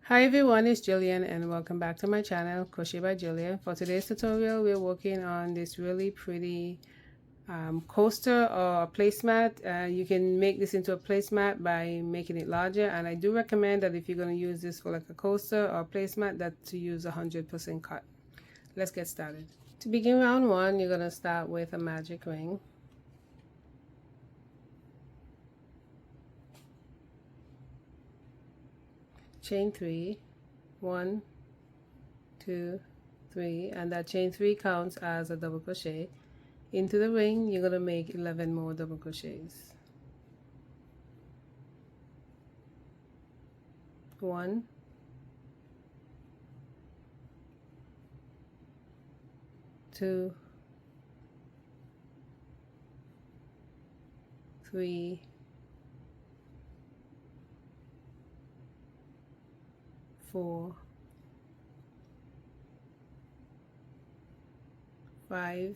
Hi everyone, it's Gillian and welcome back to my channel, Crochet by Gillian. For today's tutorial, we're working on this really pretty coaster or a placemat. You can make this into a placemat by making it larger, and I do recommend that if you're going to use this for like a coaster or a placemat, that to use 100% cut. Let's get started. To begin round one, you're going to start with a magic ring. Chain 3, 1, 2, 3, and that chain 3 counts as a double crochet. Into the ring, you're going to make 11 more double crochets. 1, 2, 3, 4, 5,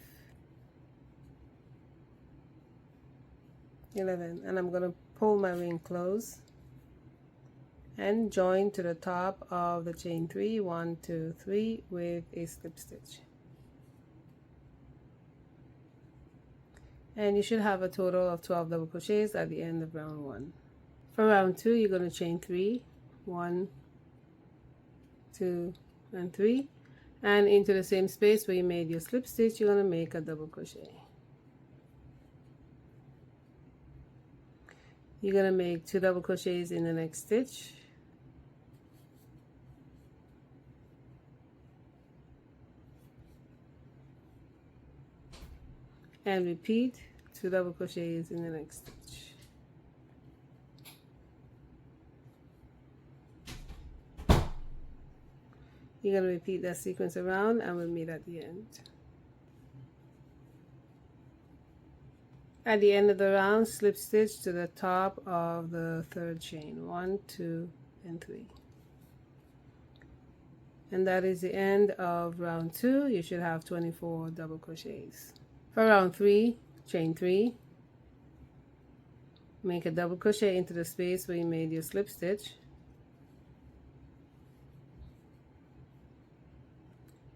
11, and I'm going to pull my ring close and join to the top of the chain 3, 1, 2, 3 with a slip stitch. And you should have a total of 12 double crochets at the end of round 1. For round 2, you're going to chain 3, 1, 2, and 3, and into the same space where you made your slip stitch, you're going to make a double crochet. You're going to make 2 double crochets in the next stitch, and repeat 2 double crochets in the next stitch. You're going to repeat that sequence around, and we'll meet at the end. At the end of the round, slip stitch to the top of the third chain, 1, 2, and 3. And that is the end of round 2. You should have 24 double crochets. For round 3, chain 3, make a double crochet into the space where you made your slip stitch.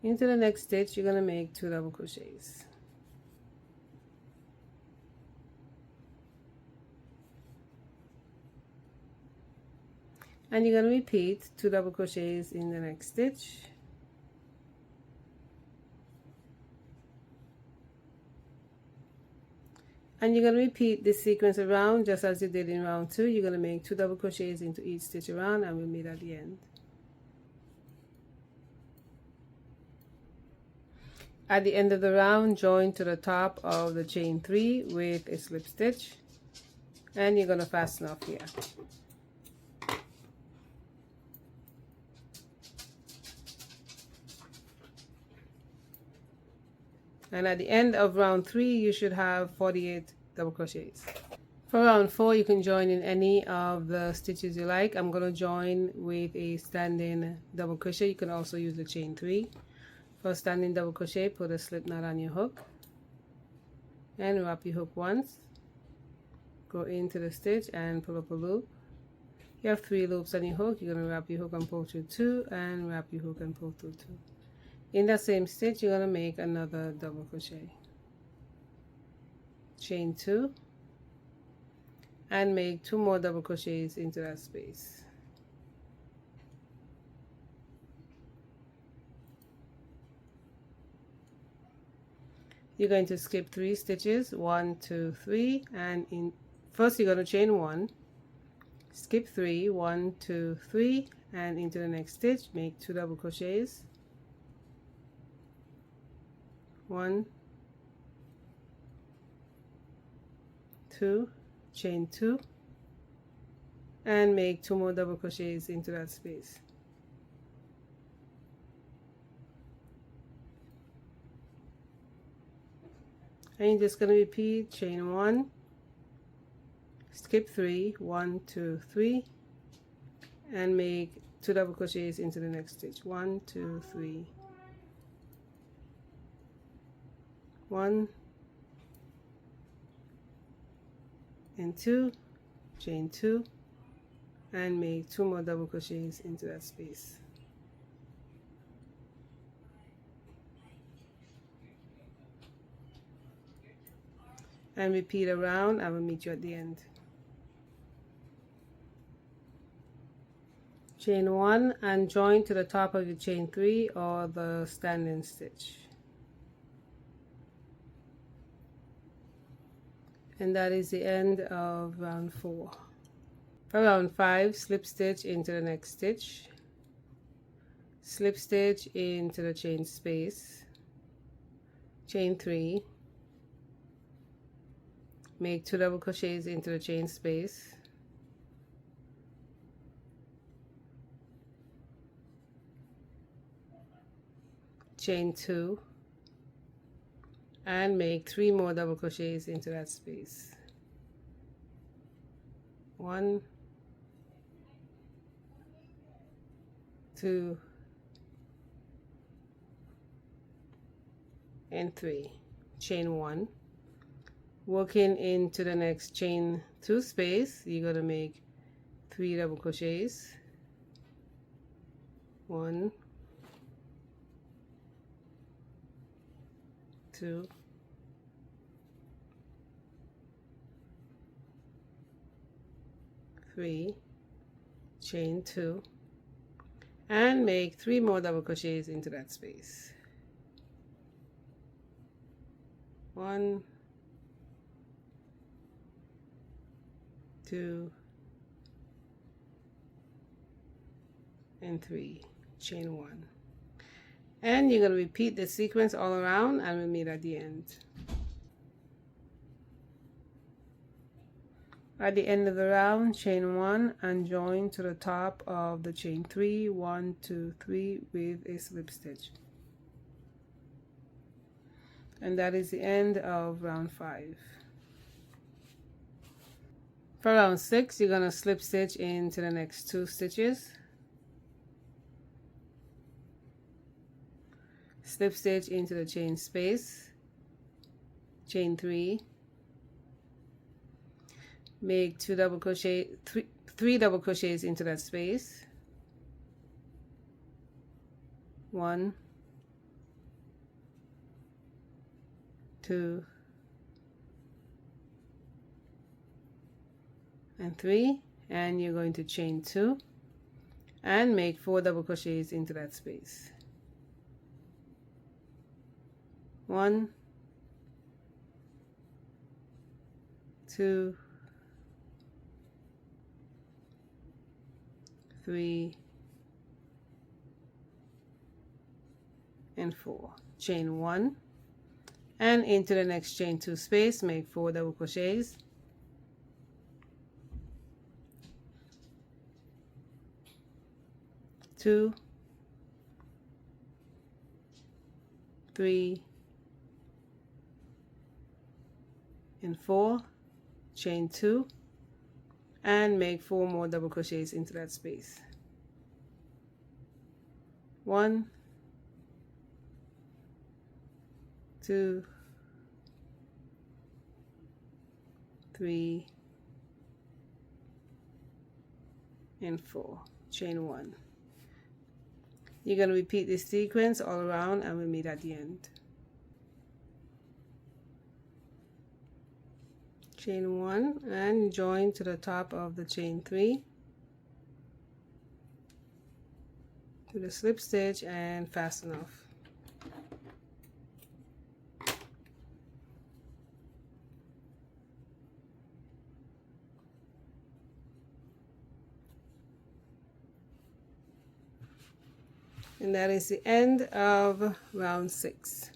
Into the next stitch, you're going to make 2 double crochets. And you're going to repeat 2 double crochets in the next stitch. And you're going to repeat this sequence around just as you did in round 2. You're going to make 2 double crochets into each stitch around, and we'll meet at the end. At the end of the round, join to the top of the chain 3 with a slip stitch, and you're going to fasten off here. And at the end of round 3, you should have 48 double crochets. For round 4, you can join in any of the stitches you like. I'm going to join with a standing double crochet. You can also use the chain 3. For a standing double crochet, put a slip knot on your hook and wrap your hook once. Go into the stitch and pull up a loop. You have 3 loops on your hook. You're going to wrap your hook and pull through 2, and wrap your hook and pull through 2. In that same stitch, you're going to make another double crochet. Chain 2 and make 2 more double crochets into that space. You're going to skip 3 stitches, 1, 2, 3, and first you're going to chain 1, skip 3, 1, 2, 3, and into the next stitch make 2 double crochets. 1, 2, chain 2, and make 2 more double crochets into that space. And you're just going to repeat chain 1, skip 3, 1, 2, 3, and make 2 double crochets into the next stitch. 1, 2, 3, 1 and 2, chain 2, and make 2 more double crochets into that space. And repeat around. I will meet you at the end. Chain 1 and join to the top of your chain 3 or the standing stitch. And that is the end of round 4. For round 5, slip stitch into the next stitch, slip stitch into the chain space, chain 3, make 2 double crochets into the chain space, chain 2, and make 3 more double crochets into that space. 1, 2, and 3. Chain 1. Working into the next chain 2 space, you're going to make 3 double crochets. 1, 2, 3, chain 2, and make 3 more double crochets into that space. 1, 2, and 3, chain 1. And you're going to repeat the sequence all around, and we'll meet at the end. At the end of the round, chain 1 and join to the top of the chain 3, 1, 2, 3 with a slip stitch. And that is the end of round 5. For round 6, you're going to slip stitch into the next 2 stitches, slip stitch into the chain space, chain 3, make 2 double crochet, 3 double crochets into that space, 1, 2, and 3, and you're going to chain 2 and make 4 double crochets into that space. 1, 2, 3, and 4. Chain 1 and into the next chain 2 space, make 4 double crochets. 2, 3, and 4, chain 2, and make 4 more double crochets into that space. 1, 2, 3, and 4, chain 1. You're going to repeat this sequence all around, and we'll meet at the end. Chain 1 and join to the top of the chain 3, to the slip stitch and fasten off. And that is the end of round 6.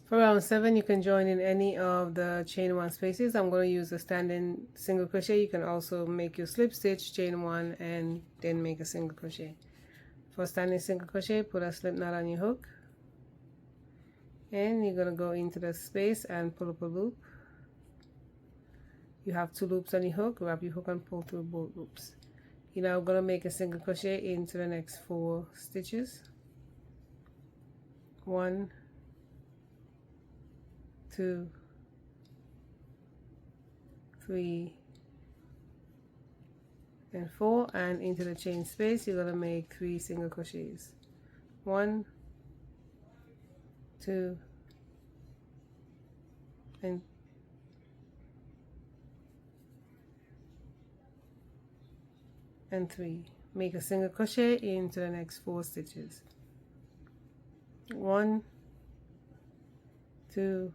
For round 7, you can join in any of the chain 1 spaces. I'm going to use a standing single crochet. You can also make your slip stitch, chain 1, and then make a single crochet. For standing single crochet, put a slip knot on your hook, and you're going to go into the space and pull up a loop. You have 2 loops on your hook. Grab your hook and pull through both loops. You're now going to make a single crochet into the next 4 stitches. 1, 2, 3, and 4, and into the chain space you're going to make 3 single crochets. 1, 2, and 3. Make a single crochet into the next 4 stitches. 1, 2,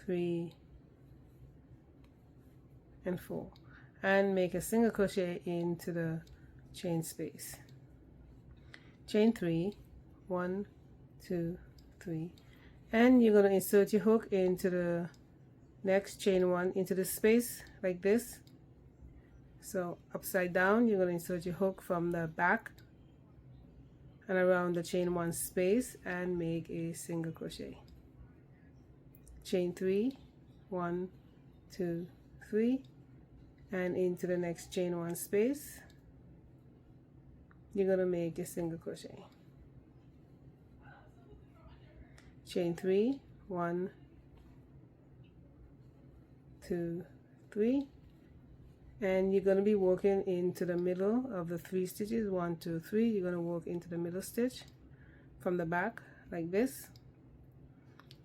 3, and 4, and make a single crochet into the chain space. Chain 3, 1, 2, 3, and you're going to insert your hook into the next chain 1 into the space like this. So upside down, you're going to insert your hook from the back and around the chain 1 space and make a single crochet. Chain 3, 1, 2, 3, and into the next chain 1 space you're going to make a single crochet. Chain 3, 1, 2, 3, and you're going to be working into the middle of the 3 stitches. 1, 2, 3. You're going to work into the middle stitch from the back like this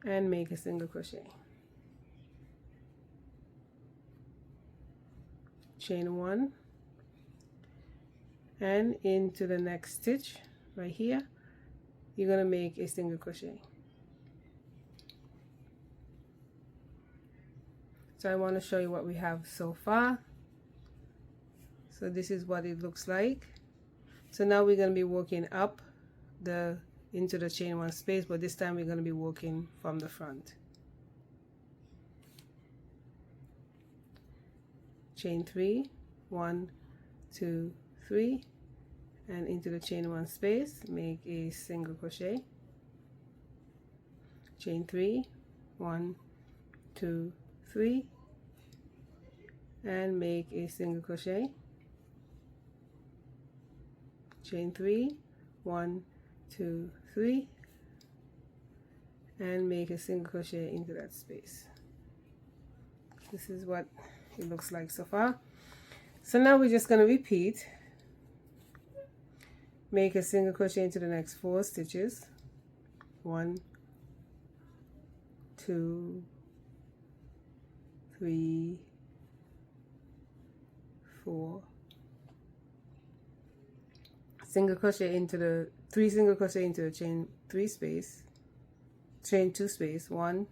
and make a single crochet. Chain 1, and into the next stitch right here you're going to make a single crochet. So I want to show you what we have so far. So this is what it looks like. So now we're going to be working up into the chain 1 space, but this time we're going to be working from the front. Chain 3, 1, 2, 3, and into the chain 1 space make a single crochet. Chain 3, 1, 2, 3, and make a single crochet. Chain 3, 1, 2, 3, and make a single crochet into that space. This is what it looks like so far. So now we're just going to repeat. Make a single crochet into the next 4 stitches. 1, 2, 3, 4. Single crochet into the 3 single crochet into the chain 3 space, chain 2 space. 1,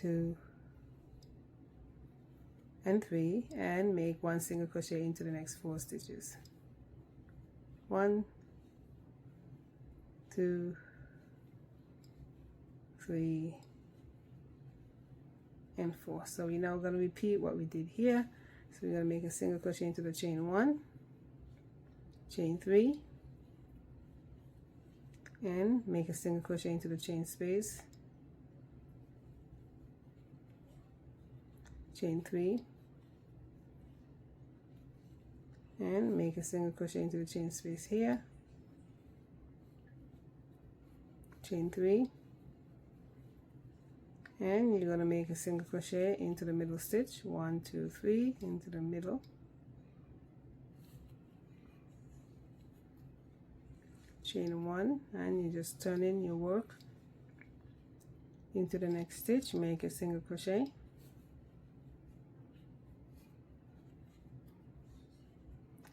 2, and 3, and make 1 single crochet into the next 4 stitches. 1, 2, 3, and 4. So we're now going to repeat what we did here. So we're going to make a single crochet into the chain 1, chain 3, and make a single crochet into the chain space, chain 3, and make a single crochet into the chain space here, chain 3, and you're going to make a single crochet into the middle stitch. 1, 2, 3, into the middle, chain 1, and you just turn in your work into the next stitch, make a single crochet,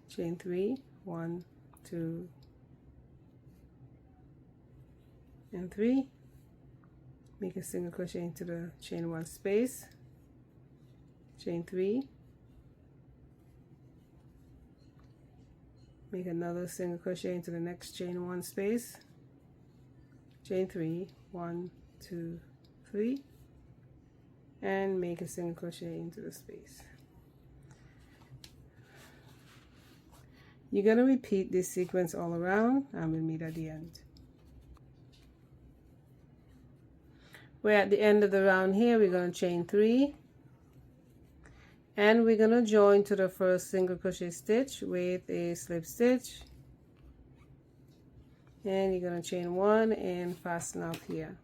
chain 3, 1, 2, and 3, make a single crochet into the chain 1 space, chain 3, make another single crochet into the next chain 1 space, chain 3, 1, 2, 3, and make a single crochet into the space. You're going to repeat this sequence all around, and we'll meet at the end. We're at the end of the round here. We're going to chain 3, and we're going to join to the first single crochet stitch with a slip stitch, and you're going to chain 1 and fasten up here.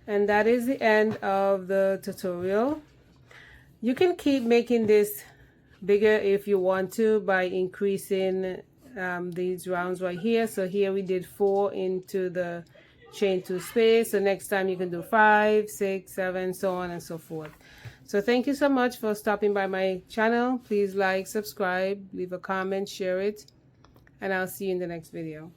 And that is the end of the tutorial. You can keep making this bigger if you want to by increasing these rounds right here. So here we did 4 into the chain 2 space. So next time you can do 5, 6, 7, so on and so forth. So thank you so much for stopping by my channel. Please like, subscribe, leave a comment, share it, and I'll see you in the next video.